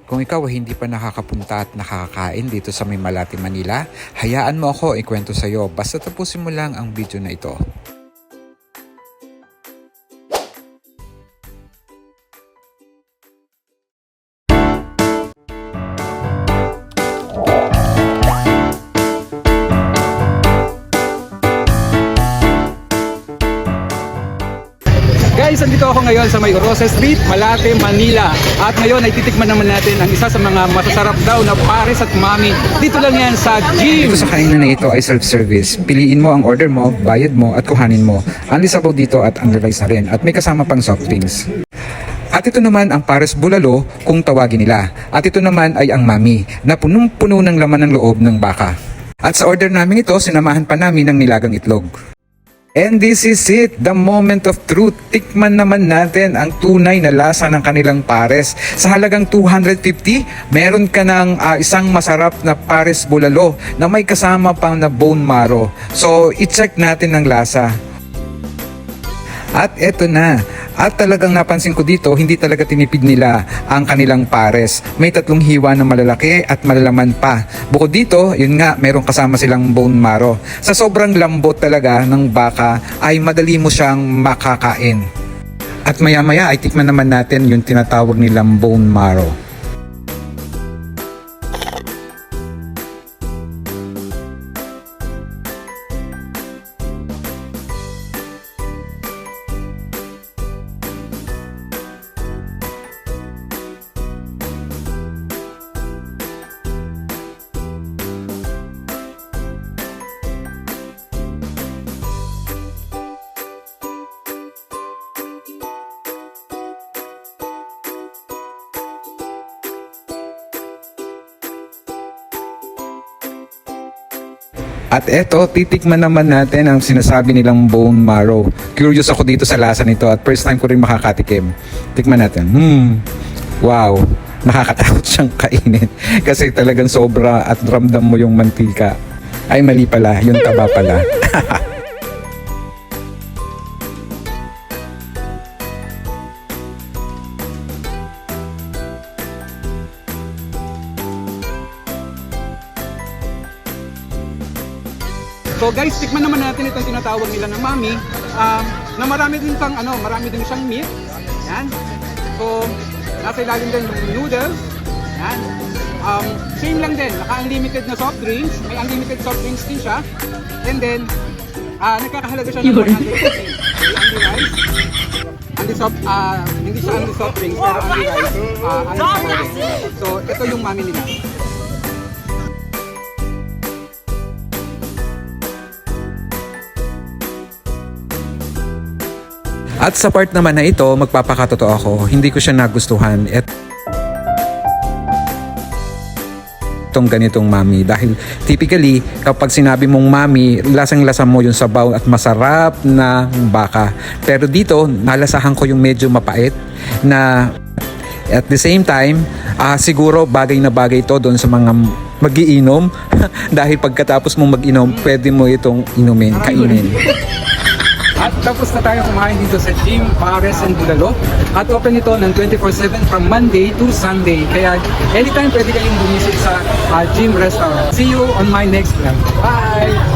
Kung ikaw ay hindi pa nakakapunta at nakakain dito sa May Malate, Manila, hayaan mo ako ikwento sa iyo basta tapusin mo lang ang video na ito. Guys, andito ako ngayon sa May Rosa Street, Malate, Manila. At ngayon ay titikman naman natin ang isa sa mga masasarap daw na pares at mami. Dito lang yan sa gym. Dito sa kainan na ito ay self-service. Piliin mo ang order mo, bayad mo at kuhanin mo. Ang sabaw dito at unlerized na rin at may kasama pang soft drinks. At ito naman ang pares bulalo kung tawagin nila. At ito naman ay ang mami na punong-puno ng laman ng loob ng baka. At sa order namin ito, sinamahan pa namin ng nilagang itlog. And this is it, the moment of truth. Tikman naman natin ang tunay na lasa ng kanilang pares. Sa halagang 250, meron ka ng isang masarap na pares bulalo na may kasama pang na bone marrow. So, i-check natin ang lasa. At eto na. At talagang napansin ko dito, hindi talaga tinipid nila ang kanilang pares. May 3 hiwa na malalaki at malalaman pa. Bukod dito, yun nga, meron kasama silang bone marrow. Sa sobrang lambot talaga ng baka, ay madali mo siyang makakain. At maya-maya ay tikman naman natin yung tinatawag nilang bone marrow. At eto, titikman naman natin ang sinasabi nilang bone marrow. Curious ako dito sa lasa nito at first time ko rin makakatikim. Tikman natin. Wow, nakakatakot siyang kainin. Kasi talagang sobra at ramdam mo yung mantika. Ay mali pala, yung taba pala. So guys, tikman naman natin itong tinatawag nila na mami, na marami din siyang meat. Yan. So, nasa ilalim din yung noodles. Yan. Same lang din, naka-unlimited na soft drinks. May unlimited soft drinks din siya. And then, nagkakahalaga siya ng 150. Only rice. Hindi siya only soft drinks, pero only rice. So, ito yung mami nila. At sa part naman na ito, magpapakatotoo ako, hindi ko siya nagustuhan itong ganitong mami. Dahil typically, kapag sinabi mong mami, lasang-lasa mo yung sabaw at masarap na baka. Pero dito, nalasahan ko yung medyo mapait na at the same time, siguro bagay na bagay ito doon sa mga mag-iinom. Dahil pagkatapos mong mag-inom, pwede mo itong kainin. At tapos na tayo kumain dito sa gym, pares and bulalo. At open ito ng 24/7 from Monday to Sunday. Kaya anytime pwede kayong bumisit sa gym restaurant. See you on my next vlog. Bye!